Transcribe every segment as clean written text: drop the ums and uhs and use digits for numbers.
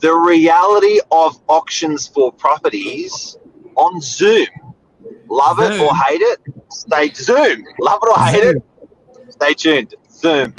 The reality of auctions for properties on Zoom. Love it or hate it? Stay Zoom. Love it or hate it? Stay tuned. Zoom.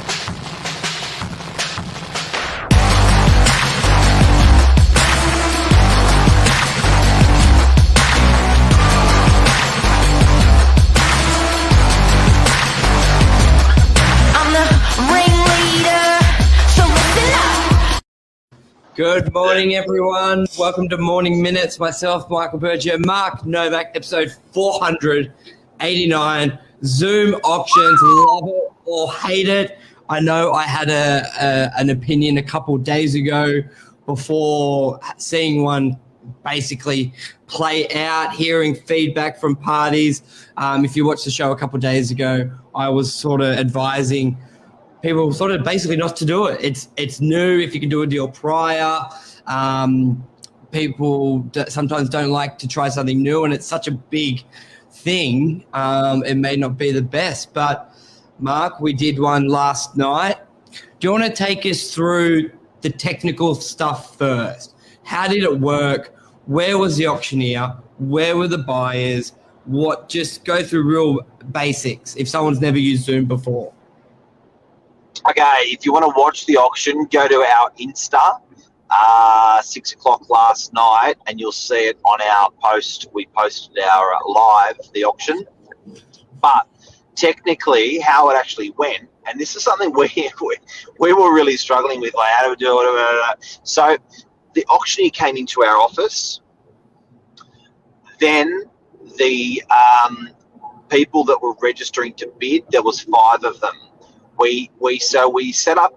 Good morning, everyone. Welcome to Morning Minutes. Myself, Michael Berger, Mark Novak, episode 489. Zoom auctions, love it or hate it. I know I had an opinion a couple of days ago before seeing one basically play out, hearing feedback from parties. If you watched the show a couple of days ago, I was sort of advising people sort of basically not to do it. It's new if you can do a deal prior. People sometimes don't like to try something new, and it's such a big thing. It may not be the best, but Mark, we did one last night. Do you want to take us through the technical stuff first? How did it work? Where was the auctioneer? Where were the buyers? Just go through real basics if someone's never used Zoom before. Okay, if you want to watch the auction, go to our Insta, 6 o'clock last night, and you'll see it on our post. We posted our live, the auction. But technically, how it actually went, and this is something we were really struggling with, like how to do it. So the auctioneer came into our office. Then the people that were registering to bid, there was 5 of them. We set up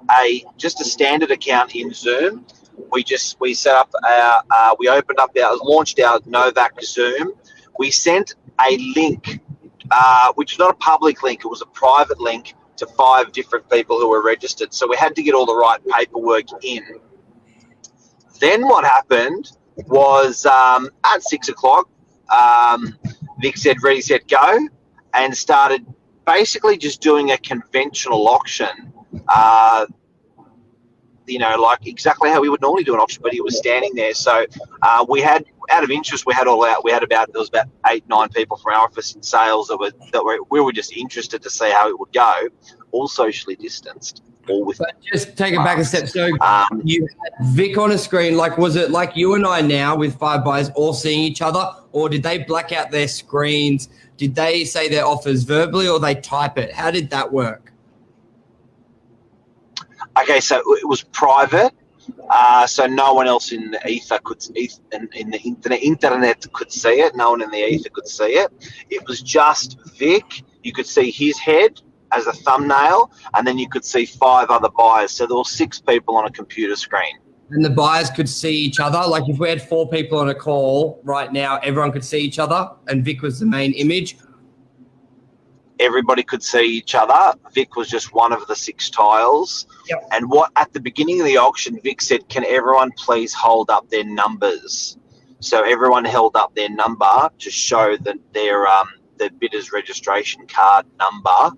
just a standard account in Zoom. We set up we launched our Novak Zoom. We sent a link, which was not a public link, it was a private link to 5 different people who were registered. So we had to get all the right paperwork in. Then what happened was at 6 o'clock, Vic said, ready, set, go, and started basically just doing a conventional auction, like exactly how we would normally do an auction, but he was standing there. So we had, out of interest, there was about 8-9 people from our office in sales we were just interested to see how it would go, all socially distanced. But just take it back a step. So you had Vic on a screen. Like, was it like you and I now with 5 buyers all seeing each other, or did they black out their screens? Did they say their offers verbally, or they type it? How did that work? Okay, so it was private, so no one else in the ether in the internet could see it. No one in the ether could see it. It was just Vic. You could see his head as a thumbnail, and then you could see 5 other buyers. So there were 6 people on a computer screen. And the buyers could see each other. Like if we had 4 people on a call right now, everyone could see each other, and Vic was the main image. Everybody could see each other. Vic was just one of the 6 tiles. Yep. And at the beginning of the auction, Vic said, "Can everyone please hold up their numbers?" So everyone held up their number to show that their bidder's registration card number.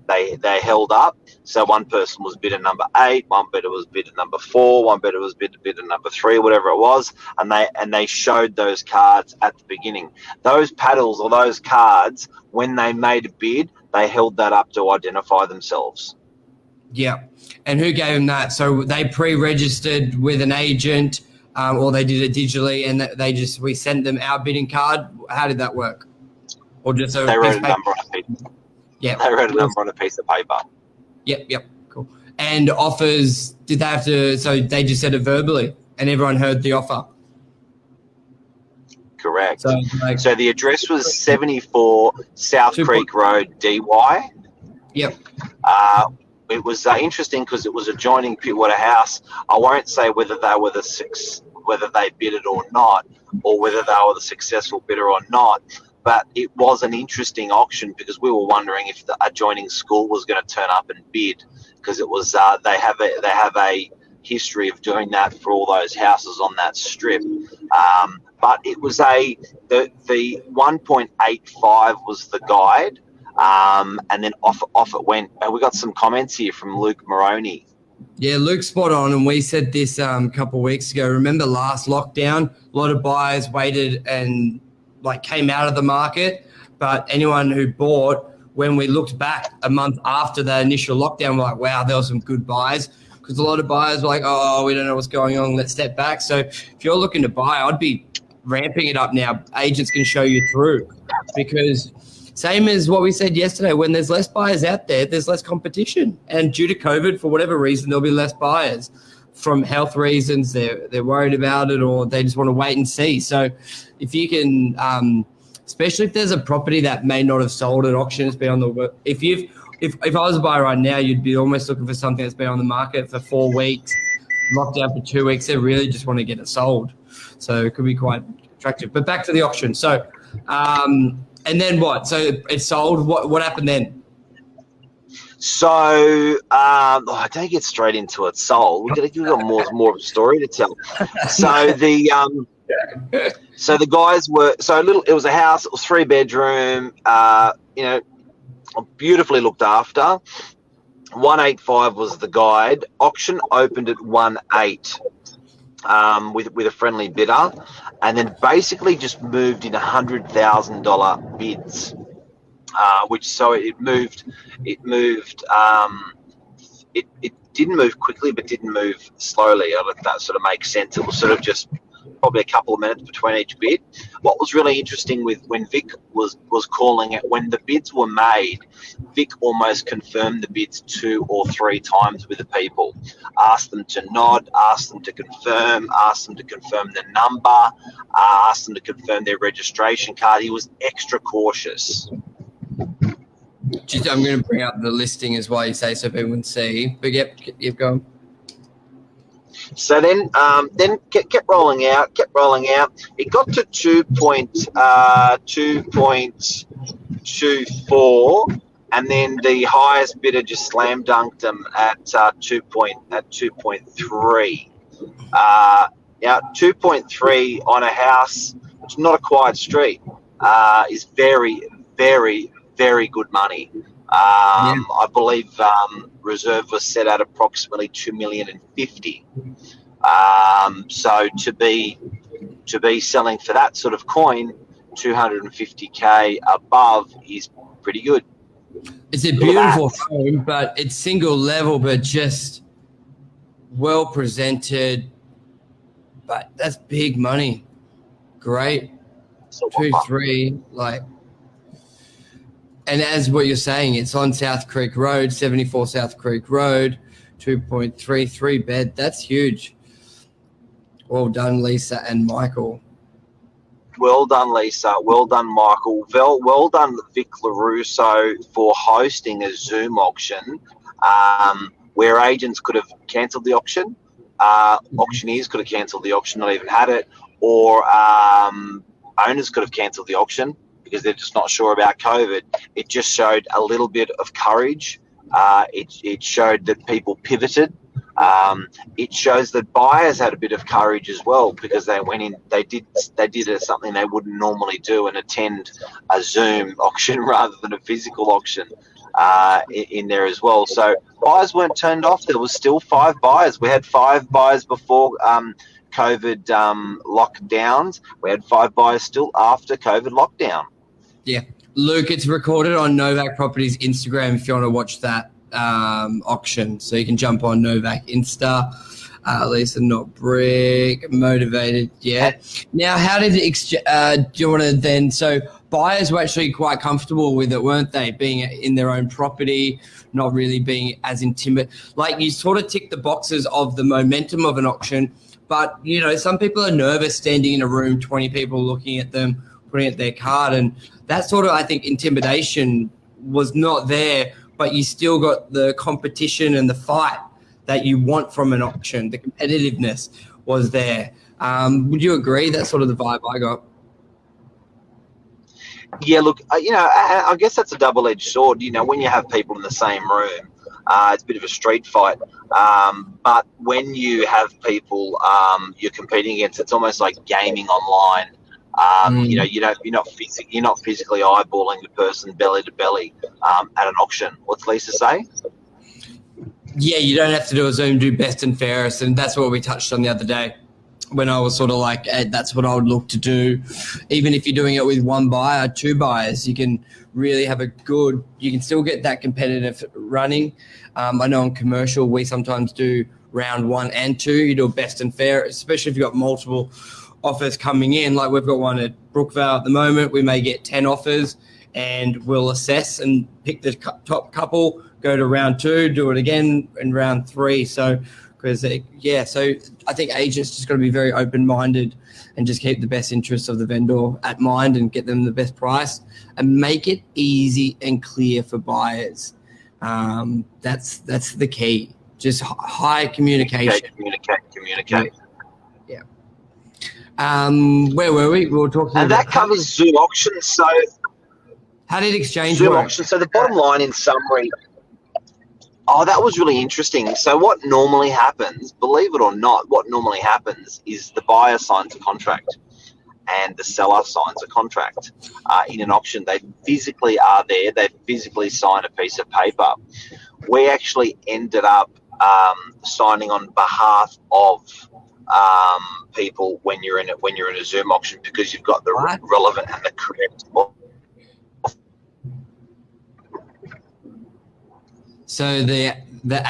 They held up. So one person was bidder number 8, one bidder was bidder number 4, one bidder was bidder number 3, whatever it was, and they showed those cards at the beginning. Those paddles or those cards, when they made a bid, they held that up to identify themselves. Yeah, and who gave them that? So they pre-registered with an agent, or they did it digitally, and we sent them our bidding card. How did that work? Or just they wrote a number on a piece. Yeah, they wrote a number on a piece of paper. Yep, cool. And offers, did they have to, so they just said it verbally and everyone heard the offer? Correct. So the address was 74 South Creek Road, DY. Yep. It was interesting because it was adjoining Pittwater House. I won't say whether they bid it or not, or whether they were the successful bidder or not. But it was an interesting auction because we were wondering if the adjoining school was going to turn up and bid, because it was they have a history of doing that for all those houses on that strip. But it was the 1.85 was the guide, and then off it went. And we got some comments here from Luke Moroney. Yeah, Luke's spot on, and we said this a couple of weeks ago. Remember last lockdown, a lot of buyers waited and came out of the market, but anyone who bought, when we looked back a month after the initial lockdown, we're like, wow, there were some good buys, because a lot of buyers were like, oh, we don't know what's going on, let's step back. So if you're looking to buy, I'd be ramping it up now. Agents can show you through, because same as what we said yesterday, when there's less buyers out there, there's less competition. And due to COVID, for whatever reason, there'll be less buyers. From health reasons, they're worried about it, or they just want to wait and see. So if you can, especially if there's a property that may not have sold at auction, it's been on the if I was a buyer right now, you'd be almost looking for something that's been on the market for 4 weeks, locked down for 2 weeks. They really just want to get it sold. So it could be quite attractive. But back to the auction. So and then what? So it sold. What happened then? So I don't get straight into it. Sold. We've got more of a story to tell. So the guys were It was a house. It was 3-bedroom. Beautifully looked after. 185 was the guide. Auction opened at 18. With a friendly bidder, and then basically just moved in $100,000 bids, it didn't move quickly, but didn't move slowly. I don't know if that sort of makes sense. It was sort of just probably a couple of minutes between each bid. What was really interesting when Vic was calling it, when the bids were made, Vic almost confirmed the bids 2 or 3 times with the people. Asked them to nod, asked them to confirm, asked them to confirm the number, asked them to confirm their registration card. He was extra cautious. I'm going to bring up the listing as well, you say, so people can see. But keep going. So then kept rolling out. It got to 2.24, and then the highest bidder just slam dunked them at 2.3. 2.3 on a house, which is not a quiet street, is very, very, very good money. I believe reserve was set at approximately $2,050,000. So to be selling for that sort of coin, $250K above is pretty good. It's a beautiful home, but it's single level, but just well presented. But that's big money. Great. 2-3, and as what you're saying, it's on South Creek Road, 74 South Creek Road, 2.33 bed. That's huge. Well done, Lisa and Michael. Well done, Lisa. Well done, Michael. Well done, Vic LaRusso, for hosting a Zoom auction where agents could have cancelled the auction, auctioneers could have cancelled the auction, not even had it, or owners could have cancelled the auction because they're just not sure about COVID. It just showed a little bit of courage. It showed that people pivoted. It shows that buyers had a bit of courage as well, because they went in, they did something they wouldn't normally do and attend a Zoom auction rather than a physical auction in there as well. So buyers weren't turned off. There was still 5 buyers. We had 5 buyers before COVID lockdowns. We had 5 buyers still after COVID lockdown. Yeah. Luke, it's recorded on Novak Properties Instagram if you want to watch that auction. So you can jump on Novak Insta. Lisa, not brick, motivated. Yeah. Now, how did do you want to then? So buyers were actually quite comfortable with it, weren't they? Being in their own property, not really being as intimidated. You sort of tick the boxes of the momentum of an auction, but some people are nervous standing in a room, 20 people looking at them, putting at their card, and that sort of, I think, intimidation was not there, but you still got the competition and the fight that you want from an auction. The competitiveness was there. Would you agree? That's sort of the vibe I got. Yeah, look, I guess that's a double-edged sword. When you have people in the same room, it's a bit of a street fight. But when you have people you're competing against, it's almost like gaming online. You're not physically eyeballing the person belly to belly at an auction. What's Lisa say? Yeah, you don't have to do a Zoom, do best and fairest. And that's what we touched on the other day when I was sort of like, that's what I would look to do. Even if you're doing it with one buyer, two buyers, you can really have you can still get that competitive running. I know on commercial, we sometimes do round 1 and 2. You do a best and fair, especially if you've got multiple offers coming in. Like we've got one at Brookvale at the moment. We may get 10 offers and we'll assess and pick the top couple, go to round 2, do it again in round 3. So I think agents just got to be very open-minded and just keep the best interests of the vendor at mind and get them the best price and make it easy and clear for buyers. That's the key. Just high communication. Communicate. Yeah. Where were we? We were talking and about that covers Zoom auctions. So how did exchange Zoom work? auctions. So the bottom line in summary. Oh, that was really interesting. So what normally happens, believe it or not, what normally happens is the buyer signs a contract and the seller signs a contract. In an auction, they physically are there. They physically sign a piece of paper. We actually ended up signing on behalf of people when you're in a Zoom auction because you've got the relevant and the correct. So the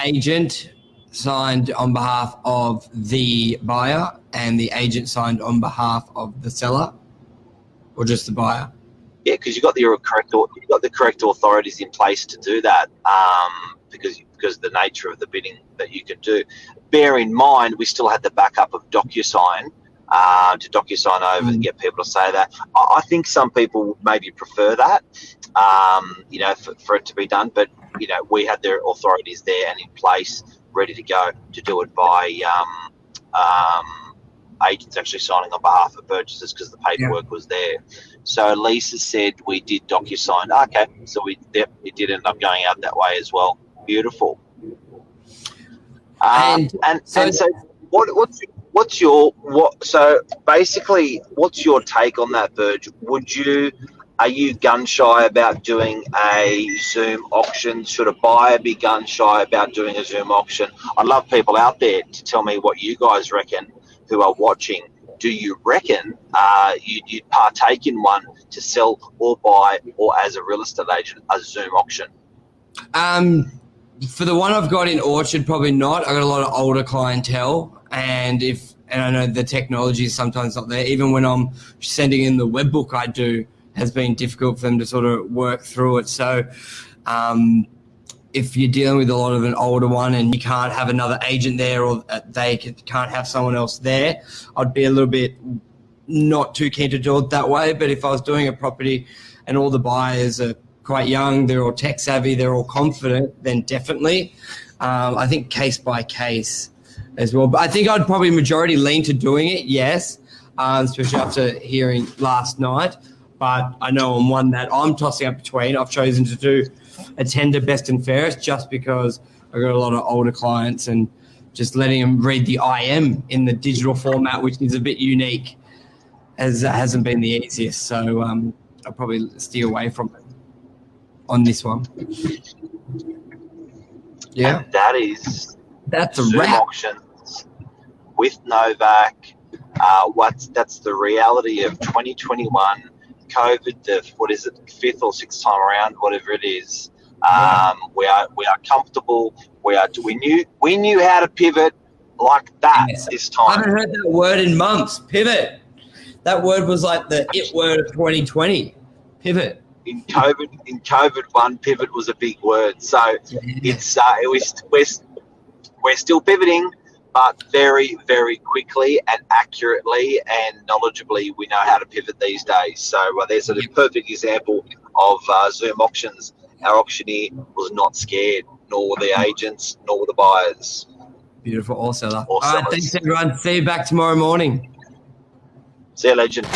agent signed on behalf of the buyer and the agent signed on behalf of the seller, or just the buyer? Yeah, because you've got the correct authorities in place to do that. Because of the nature of the bidding that you can do. Bear in mind, we still had the backup of DocuSign to DocuSign over and get people to say that. I think some people maybe prefer that, for it to be done. But we had their authorities there and in place, ready to go to do it by agents actually signing on behalf of purchasers because the paperwork was there. So Lisa said we did DocuSign. Okay, so it did end up going out that way as well. Beautiful. So what's your take on that, Virg? Are you gun shy about doing a Zoom auction? Should a buyer be gun shy about doing a Zoom auction? I'd love people out there to tell me what you guys reckon who are watching. Do you reckon you'd partake in one to sell or buy, or as a real estate agent, a Zoom auction? For the one I've got in Orchard, probably not. I've got a lot of older clientele, and I know the technology is sometimes not there. Even when I'm sending in the web book I do, has been difficult for them to sort of work through it. So if you're dealing with a lot of an older one and you can't have another agent there, or they can't have someone else there, I'd be a little bit not too keen to do it that way. But if I was doing a property and all the buyers are quite young, they're all tech savvy, they're all confident, then definitely. I think case by case as well. But I think I'd probably majority lean to doing it, yes, especially after hearing last night. But I know on one that I'm tossing up between, I've chosen to do a tender best and fairest just because I've got a lot of older clients and just letting them read the IM in the digital format, which is a bit unique, hasn't been the easiest. So I'll probably steer away from it on this one. Yeah. And that's a Zoom wrap. auctions with Novak. That's the reality of 2021. COVID, the 5th or 6th time around, whatever it is. We are comfortable. We knew how to pivot like that this time. I haven't heard that word in months. Pivot. That word was like the it word of 2020. Pivot. In COVID, one pivot was a big word. So it's we're still pivoting, but very, very quickly and accurately and knowledgeably, we know how to pivot these days. So there's a perfect example of Zoom auctions. Our auctioneer was not scared, nor were the agents, nor were the buyers. Beautiful. All seller. All right, thanks everyone. See you back tomorrow morning. See you, legend.